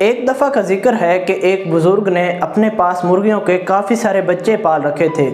ایک دفعہ کا ذکر ہے کہ ایک بزرگ نے اپنے پاس مرغیوں کے کافی سارے بچے پال رکھے تھے۔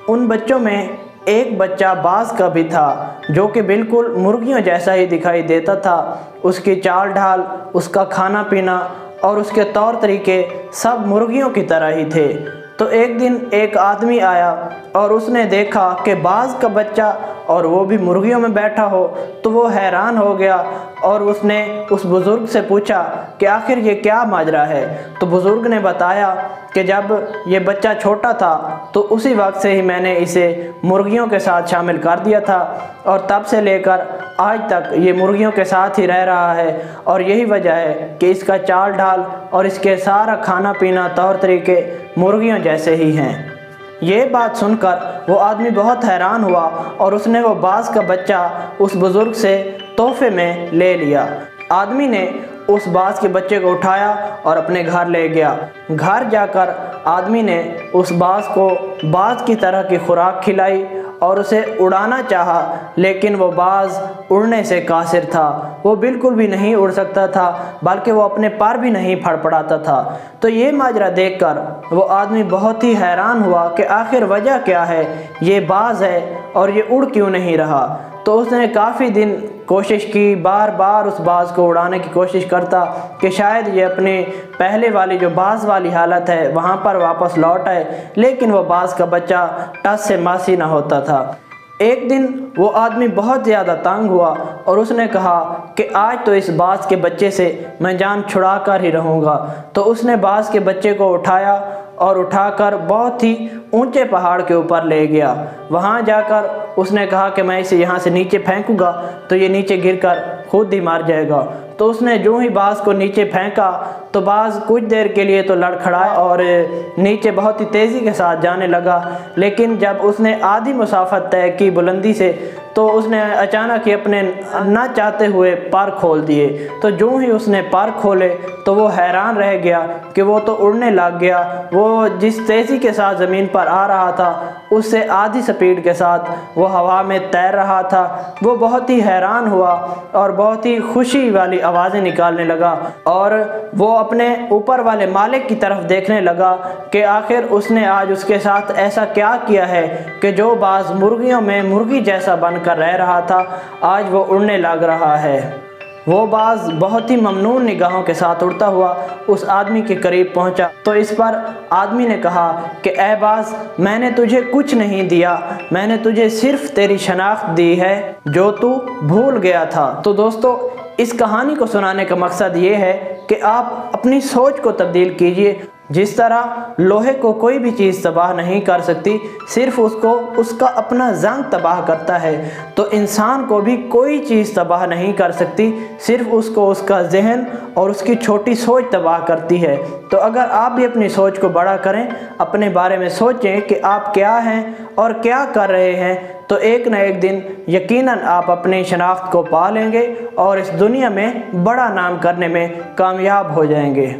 ان بچوں میں ایک بچہ باز کا بھی تھا جو کہ بالکل مرغیوں جیسا ہی دکھائی دیتا تھا۔ اس کی چال ڈھال، اس کا کھانا پینا اور اس کے طور طریقے سب مرغیوں کی طرح ہی تھے۔ تو ایک دن ایک آدمی آیا اور اس نے دیکھا کہ باز کا بچہ اور وہ بھی مرغیوں میں بیٹھا ہو، تو وہ حیران ہو گیا اور اس نے اس بزرگ سے پوچھا کہ آخر یہ کیا ماجرا ہے۔ تو بزرگ نے بتایا کہ جب یہ بچہ چھوٹا تھا تو اسی وقت سے ہی میں نے اسے مرغیوں کے ساتھ شامل کر دیا تھا، اور تب سے لے کر آج تک یہ مرغیوں کے ساتھ ہی رہ رہا ہے، اور یہی وجہ ہے کہ اس کا چال ڈھال اور اس کے سارا کھانا پینا طور طریقے مرغیوں جیسے ہی ہیں۔ یہ بات سن کر وہ آدمی بہت حیران ہوا اور اس نے وہ باز کا بچہ اس بزرگ سے تحفے میں لے لیا۔ آدمی نے اس باز کے بچے کو اٹھایا اور اپنے گھر لے گیا۔ گھر جا کر آدمی نے اس باز کو باز کی طرح کی خوراک کھلائی اور اسے اڑانا چاہا، لیکن وہ باز اڑنے سے قاصر تھا۔ وہ بالکل بھی نہیں اڑ سکتا تھا، بلکہ وہ اپنے پر بھی نہیں پھڑ پڑاتا تھا۔ تو یہ ماجرا دیکھ کر وہ آدمی بہت ہی حیران ہوا کہ آخر وجہ کیا ہے، یہ باز ہے اور یہ اڑ کیوں نہیں رہا۔ تو اس نے کافی دن کوشش کی، بار بار اس باز کو اڑانے کی کوشش کرتا کہ شاید یہ اپنی پہلے والی جو باز والی حالت ہے وہاں پر واپس لوٹ آئے، لیکن وہ باز کا بچہ ٹس سے مس ہی نہ ہوتا تھا۔ ایک دن وہ آدمی بہت زیادہ تنگ ہوا اور اس نے کہا کہ آج تو اس باز کے بچے سے میں جان چھڑا کر ہی رہوں گا۔ تو اس نے باز کے بچے کو اٹھایا اور اٹھا کر بہت ہی اونچے پہاڑ کے اوپر لے گیا۔ وہاں جا کر اس نے کہا کہ میں اسے یہاں سے نیچے پھینکوں گا تو یہ نیچے گر کر خود ہی مر جائے گا۔ تو اس نے جو ہی باز کو نیچے پھینکا تو باز کچھ دیر کے لیے تو لڑکھڑایا اور نیچے بہت ہی تیزی کے ساتھ جانے لگا، لیکن جب اس نے آدھی مسافت طے کی بلندی سے تو اس نے اچانک ہی اپنے نہ چاہتے ہوئے پر کھول دیے۔ تو جو ہی اس نے پر کھولے تو وہ حیران رہ گیا کہ وہ تو اڑنے لگ گیا۔ وہ جس تیزی کے ساتھ زمین پر آ رہا تھا اس سے آدھی سپیڈ کے ساتھ وہ ہوا میں تیر رہا تھا۔ وہ بہت ہی حیران ہوا اور بہت ہی خوشی والی آوازیں نکالنے لگا، اور وہ اپنے اوپر والے مالک کی طرف دیکھنے لگا کہ آخر اس نے آج اس کے ساتھ ایسا کیا کیا ہے کہ جو باز مرغیوں میں مرغی جیسا بن کر رہ رہا تھا آج وہ اڑنے لگ رہا ہے۔ وہ باز بہت ہی ممنون نگاہوں کے ساتھ اڑتا ہوا اس آدمی کے قریب پہنچا، تو اس پر آدمی نے کہا کہ اے باز، میں نے تجھے کچھ نہیں دیا، میں نے تجھے صرف تیری شناخت دی ہے جو تو بھول گیا تھا۔ تو دوستو، اس کہانی کو سنانے کا مقصد یہ ہے کہ آپ اپنی سوچ کو تبدیل کیجئے۔ جس طرح لوہے کو کوئی بھی چیز تباہ نہیں کر سکتی، صرف اس کو اس کا اپنا زنگ تباہ کرتا ہے، تو انسان کو بھی کوئی چیز تباہ نہیں کر سکتی، صرف اس کو اس کا ذہن اور اس کی چھوٹی سوچ تباہ کرتی ہے۔ تو اگر آپ بھی اپنی سوچ کو بڑا کریں، اپنے بارے میں سوچیں کہ آپ کیا ہیں اور کیا کر رہے ہیں، تو ایک نہ ایک دن یقیناً آپ اپنی شناخت کو پا لیں گے اور اس دنیا میں بڑا نام کرنے میں کامیاب ہو جائیں گے۔